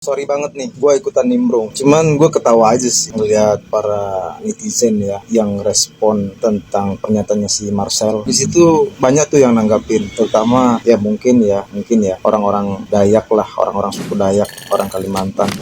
Sorry banget nih, gue ikutan nimbrung. Cuman gue ketawa aja sih ngeliat para netizen ya yang respon tentang pernyataannya si Marcel. Di situ banyak tuh yang nanggapin, terutama ya mungkin ya orang-orang Dayak lah, orang-orang suku Dayak, orang Kalimantan.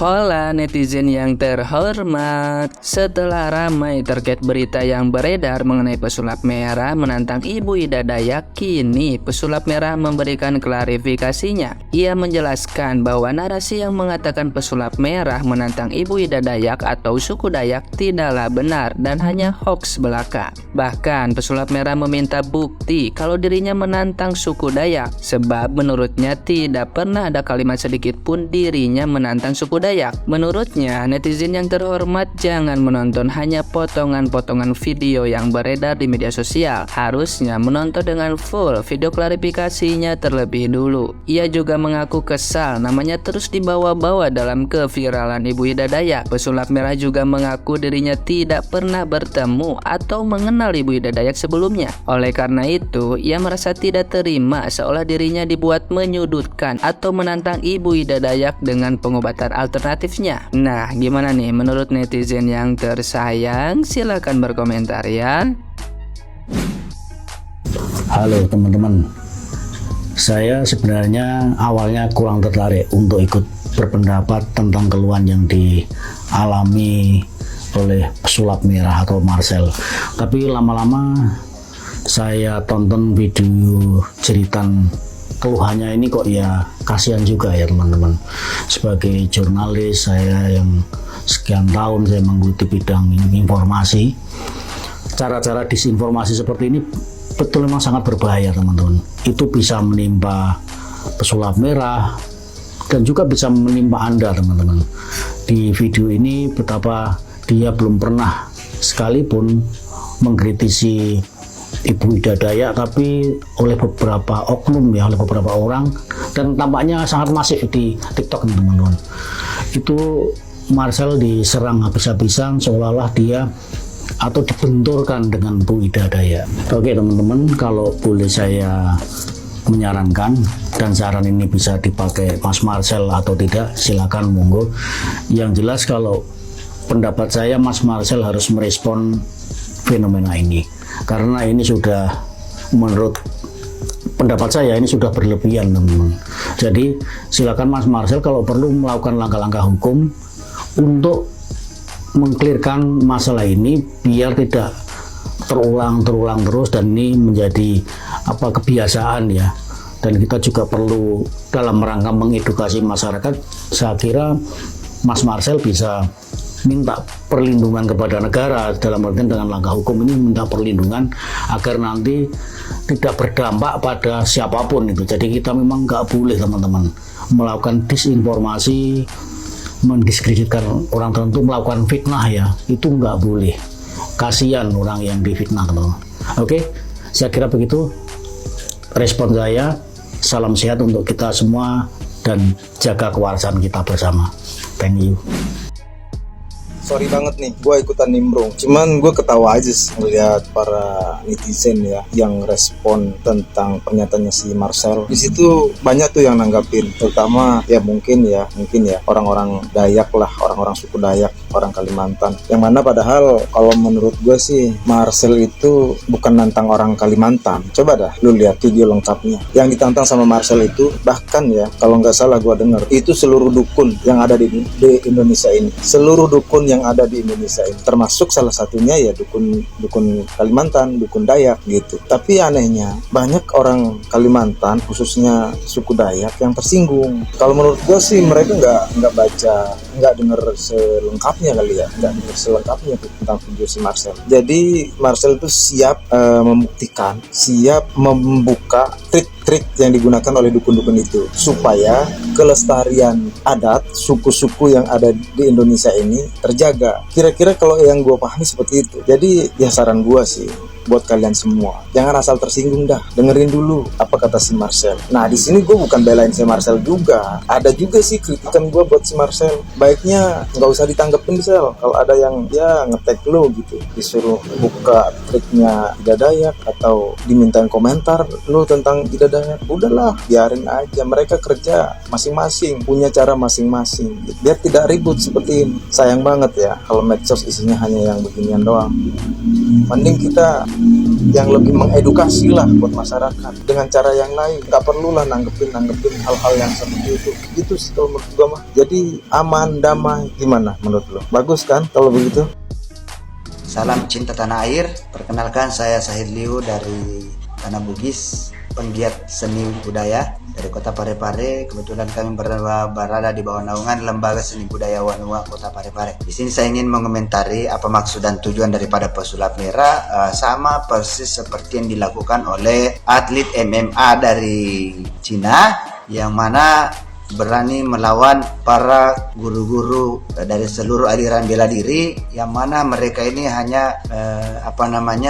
Hola netizen yang terhormat. Setelah ramai terkait berita yang beredar mengenai pesulap merah menantang Ibu Ida Dayak, kini pesulap merah memberikan klarifikasinya. Ia menjelaskan bahwa narasi yang mengatakan pesulap merah menantang Ibu Ida Dayak atau suku Dayak tidaklah benar dan hanya hoax belaka. Bahkan pesulap merah meminta bukti kalau dirinya menantang suku Dayak, sebab menurutnya tidak pernah ada kalimat sedikit pun dirinya menantang suku Dayak. Menurutnya, netizen yang terhormat jangan menonton hanya potongan-potongan video yang beredar di media sosial. Harusnya menonton dengan full video klarifikasinya terlebih dulu. Ia juga mengaku kesal namanya terus dibawa-bawa dalam keviralan Ibu Ida Dayak. Pesulap merah juga mengaku dirinya tidak pernah bertemu atau mengenal Ibu Ida Dayak sebelumnya. Oleh karena itu, ia merasa tidak terima seolah dirinya dibuat menyudutkan atau menantang Ibu Ida Dayak dengan pengobatan alternatifnya. Nah, gimana nih menurut netizen yang tersayang? Silahkan berkomentar ya. Halo teman-teman, saya sebenarnya awalnya kurang tertarik untuk ikut berpendapat tentang keluhan yang dialami oleh pesulap merah atau Marcel. Tapi lama-lama saya tonton video jeritan keluhannya ini, kok ya kasihan juga ya teman-teman. Sebagai jurnalis saya yang sekian tahun saya menggeluti bidang informasi, cara-cara disinformasi seperti ini betul memang sangat berbahaya teman-teman. Itu bisa menimpa pesulap merah dan juga bisa menimpa Anda teman-teman. Di video ini betapa dia belum pernah sekalipun mengkritisi Ibu Ida Dayak, tapi oleh beberapa oknum ya, oleh beberapa orang, dan tampaknya sangat masif di TikTok teman-teman. Itu Marcel diserang habis-habisan seolah-olah dia atau dibenturkan dengan Bu Ida Dayak. Oke teman-teman, kalau boleh saya menyarankan, dan saran ini bisa dipakai Mas Marcel atau tidak, silakan monggo. Yang jelas kalau pendapat saya, Mas Marcel harus merespon fenomena ini, karena ini sudah, menurut pendapat saya, ini sudah berlebihan teman-teman. Jadi silakan Mas Marcel kalau perlu melakukan langkah-langkah hukum untuk mengklirkan masalah ini biar tidak terulang terus, dan ini menjadi kebiasaan ya. Dan kita juga perlu dalam rangka mengedukasi masyarakat, saya kira Mas Marcel bisa minta perlindungan kepada negara, dalam artian dengan langkah hukum ini minta perlindungan agar nanti tidak berdampak pada siapapun itu. Jadi kita memang nggak boleh teman-teman melakukan disinformasi, mendiskreditkan orang tertentu, melakukan fitnah ya, itu nggak boleh. Kasihan orang yang difitnah teman-teman. Oke, saya kira begitu respon saya. Salam sehat untuk kita semua dan jaga kewarasan kita bersama. Thank you. Sorry banget nih, gue ikutan nimbrung. Cuman gue ketawa aja sih ngeliat para netizen ya yang respon tentang pernyataannya si Marcel. Di situ banyak tuh yang nanggapin, terutama ya mungkin ya orang-orang Dayak lah, orang-orang suku Dayak, orang Kalimantan. Yang mana padahal kalau menurut gue sih Marcel itu bukan nantang orang Kalimantan. Coba dah lu lihat video lengkapnya. Yang ditantang sama Marcel itu bahkan ya, kalau nggak salah gue denger, itu seluruh dukun yang ada di Indonesia ini. Seluruh dukun yang ada di Indonesia ini, termasuk salah satunya ya dukun Kalimantan, dukun Dayak gitu. Tapi anehnya banyak orang Kalimantan, khususnya suku Dayak, yang tersinggung. Kalau menurut gue sih mereka nggak baca, nggak denger selengkapnya kali ya, nggak denger selengkapnya tentang video si Marcel. Jadi Marcel itu siap membuktikan, siap membuka trik-trik yang digunakan oleh dukun-dukun itu supaya kelestarian adat suku-suku yang ada di Indonesia ini terjaga. Kira-kira kalau yang gue pahami seperti itu. Jadi ya saran gue sih, buat kalian semua. Jangan asal tersinggung dah. Dengerin dulu apa kata si Marcel. Nah, di sini gue bukan belain si Marcel juga. Ada juga sih kritikan gue buat si Marcel. Baiknya nggak usah ditanggepin, Sel. Kalau ada yang ya ngetek lo gitu, disuruh buka triknya Ida Dayak atau dimintain komentar lo tentang Ida Dayak, udahlah biarin aja. Mereka kerja masing-masing, punya cara masing-masing gitu. Biar tidak ribut seperti ini. Sayang banget ya kalau medsos isinya hanya yang beginian doang. Mending kita yang lebih mengedukasi lah buat masyarakat dengan cara yang lain. Nggak perlulah nanggepin hal-hal yang seperti itu. Gitu sih kalau menurut gue mah. Jadi aman, damai. Gimana menurut lo? Bagus kan kalau begitu? Salam cinta tanah air. Perkenalkan, saya Sahid Liu dari Tanah Bugis, penggiat seni budaya dari Kota Parepare. Kebetulan kami berada di bawah naungan Lembaga Seni Budaya Wanua Kota Parepare. Di sini saya ingin mengomentari apa maksud dan tujuan daripada pesulap merah. Sama persis seperti yang dilakukan oleh atlet MMA dari Cina, yang mana berani melawan para guru-guru dari seluruh aliran bela diri, yang mana mereka ini hanya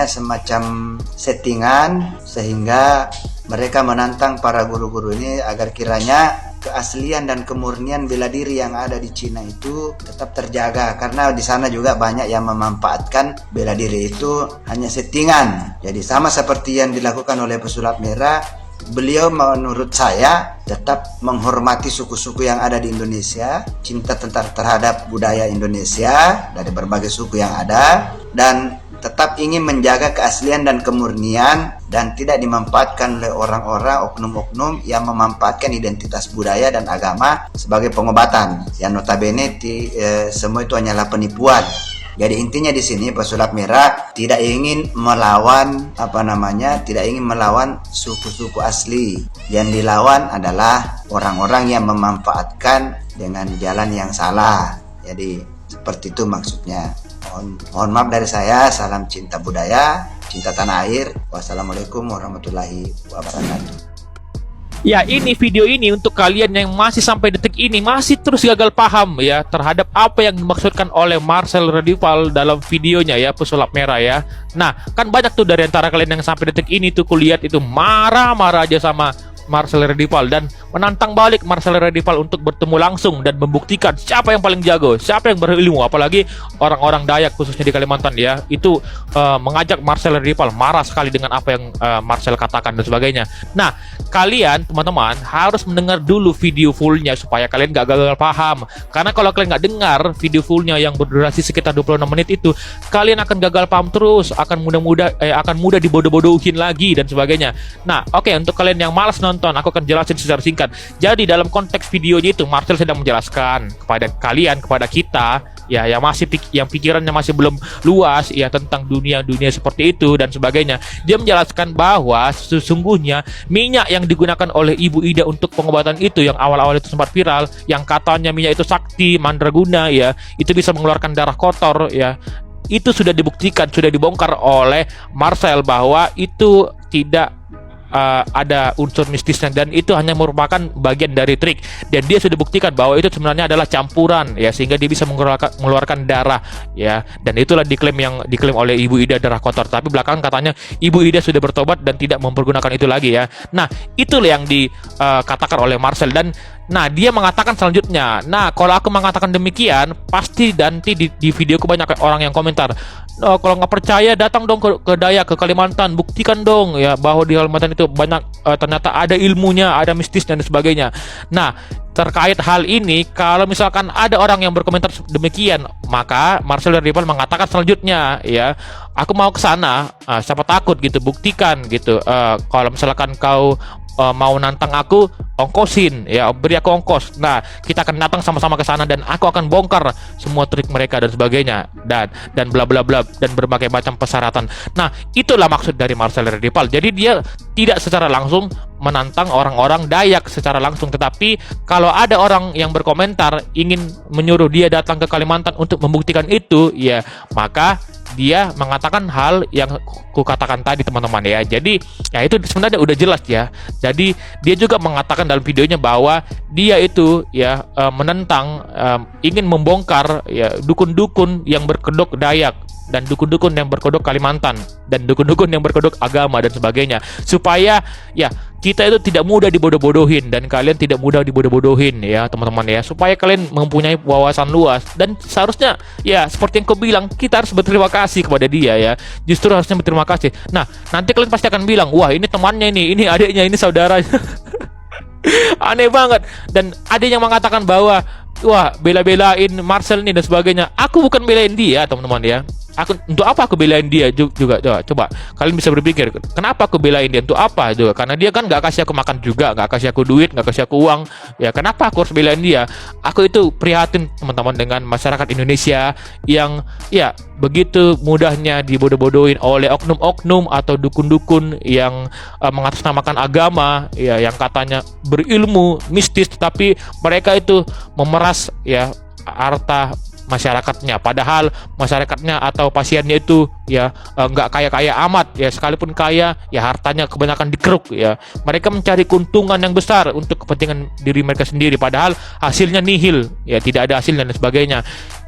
semacam settingan, sehingga mereka menantang para guru-guru ini agar kiranya keaslian dan kemurnian bela diri yang ada di Cina itu tetap terjaga, karena di sana juga banyak yang memanfaatkan bela diri itu hanya settingan. Jadi sama seperti yang dilakukan oleh pesulap merah, beliau menurut saya tetap menghormati suku-suku yang ada di Indonesia, cinta terhadap budaya Indonesia dari berbagai suku yang ada, dan tetap ingin menjaga keaslian dan kemurnian dan tidak dimanfaatkan oleh orang-orang, oknum-oknum yang memanfaatkan identitas budaya dan agama sebagai pengobatan. Yang notabene semua itu hanyalah penipuan. Jadi intinya di sini pesulap merah tidak ingin melawan tidak ingin melawan suku-suku asli. Yang dilawan adalah orang-orang yang memanfaatkan dengan jalan yang salah. Jadi seperti itu maksudnya. Mohon maaf dari saya. Salam cinta budaya, cinta tanah air. Wassalamualaikum warahmatullahi wabarakatuh. Ya, ini video ini untuk kalian yang masih sampai detik ini masih terus gagal paham ya terhadap apa yang dimaksudkan oleh Marcel Redival dalam videonya ya, pesulap merah ya. Nah, kan banyak tuh dari antara kalian yang sampai detik ini tuh kulihat itu marah-marah aja sama Marcel Redival dan menantang balik Marcel Redival untuk bertemu langsung dan membuktikan siapa yang paling jago, siapa yang berilmu. Apalagi orang-orang Dayak khususnya di Kalimantan ya, itu mengajak Marcel Redival marah sekali dengan apa yang Marcel katakan dan sebagainya. Nah, kalian teman-teman harus mendengar dulu video fullnya supaya kalian gak gagal paham. Karena kalau kalian gak dengar video fullnya yang berdurasi sekitar 26 menit itu, kalian akan gagal paham terus, akan mudah dibodoh-bodohin lagi dan sebagainya. Nah, oke, untuk kalian yang malas nonton, aku akan jelasin secara singkat. Jadi dalam konteks videonya itu Marcel sedang menjelaskan kepada kalian, kepada kita ya, yang pikirannya masih belum luas ya tentang dunia seperti itu dan sebagainya. Dia menjelaskan bahwa sesungguhnya minyak yang digunakan oleh Ibu Ida untuk pengobatan itu yang awal-awal itu sempat viral, yang katanya minyak itu sakti, mandraguna ya, itu bisa mengeluarkan darah kotor ya. Itu sudah dibuktikan, sudah dibongkar oleh Marcel bahwa itu tidak ada unsur mistisnya dan itu hanya merupakan bagian dari trik, dan dia sudah buktikan bahwa itu sebenarnya adalah campuran ya, sehingga dia bisa mengeluarkan darah ya, dan itulah diklaim oleh Ibu Ida darah kotor. Tapi belakangan katanya Ibu Ida sudah bertobat dan tidak mempergunakan itu lagi ya. Nah, itulah yang dikatakan oleh Marcel. Dan nah, dia mengatakan selanjutnya, nah kalau aku mengatakan demikian pasti nanti di videoku banyak orang yang komentar, oh, kalau nggak percaya datang dong ke Dayak, ke Kalimantan, buktikan dong ya bahwa di Kalimantan itu banyak ternyata ada ilmunya, ada mistis dan sebagainya. Nah, terkait hal ini, kalau misalkan ada orang yang berkomentar demikian, maka Marcel Redival mengatakan selanjutnya ya, aku mau ke sana, siapa takut gitu, buktikan gitu. Kalau misalkan kau mau nantang aku, ongkosin ya, beri aku ongkos. Nah, kita akan datang sama-sama ke sana dan aku akan bongkar semua trik mereka dan sebagainya, dan bla bla bla, dan berbagai macam persyaratan. Nah, itulah maksud dari Marcel Redival. Jadi dia tidak secara langsung menantang orang-orang Dayak secara langsung, tetapi kalau ada orang yang berkomentar ingin menyuruh dia datang ke Kalimantan untuk membuktikan itu ya, maka dia mengatakan hal yang kukatakan tadi teman-teman ya. Jadi ya itu sebenarnya udah jelas ya. Jadi dia juga mengatakan dalam videonya bahwa dia itu ya menentang, ingin membongkar ya dukun-dukun yang berkedok Dayak dan dukun-dukun yang berkedok Kalimantan dan dukun-dukun yang berkedok agama dan sebagainya, supaya ya kita itu tidak mudah dibodoh-bodohin dan kalian tidak mudah dibodoh-bodohin ya teman-teman ya, supaya kalian mempunyai wawasan luas. Dan seharusnya ya seperti yang kau bilang, kita harus berterima kasih kepada dia ya, justru harusnya berterima kasih. Nah nanti kalian pasti akan bilang, wah ini temannya, ini adiknya, ini saudaranya. Aneh banget. Dan ada yang mengatakan bahwa wah bela-belain Marcel nih dan sebagainya. Aku bukan belain dia teman-teman ya. Untuk apa aku belain dia juga coba kalian bisa berpikir, kenapa aku belain dia, untuk apa juga? Karena dia kan nggak kasih aku makan juga, nggak kasih aku duit, nggak kasih aku uang ya, kenapa aku harus belain dia? Aku itu prihatin teman-teman dengan masyarakat Indonesia yang ya begitu mudahnya dibodoh-bodohin oleh oknum-oknum atau dukun-dukun yang mengatasnamakan agama ya, yang katanya berilmu mistis, tetapi mereka itu memeras ya harta masyarakatnya, padahal masyarakatnya atau pasiennya itu ya nggak kaya-kaya amat ya, sekalipun kaya ya hartanya kebanyakan dikeruk ya. Mereka mencari keuntungan yang besar untuk kepentingan diri mereka sendiri, padahal hasilnya nihil ya, tidak ada hasilnya dan sebagainya.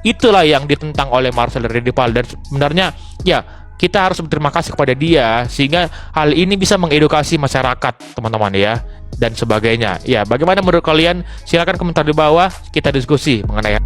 Itulah yang ditentang oleh Marcel Redival, dan sebenarnya ya kita harus berterima kasih kepada dia sehingga hal ini bisa mengedukasi masyarakat teman-teman ya dan sebagainya ya. Bagaimana menurut kalian? Silakan komentar di bawah, kita diskusi mengenai